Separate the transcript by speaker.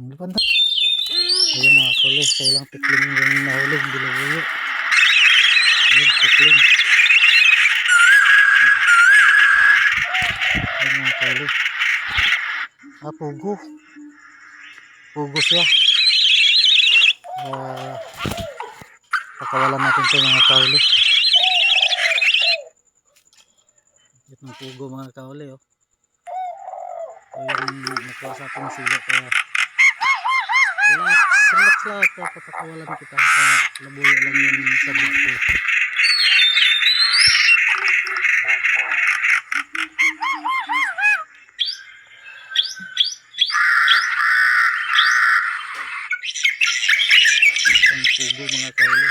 Speaker 1: Lipad na. Ayun mga kulis, kailang tikling yung nahuli, hindi labuyo. Ayun, tikling. Ayun mga kulis. Pugo. Pugo siya. Pakawalan natin ito mga kauli. Ito ng pugo mga kauli. Oh. Ito yung nakuha sa ating sila. Kaya relax lang. Papakawalan kita sa labuyo lang yung sabak ko. Ang pugo mga kauli.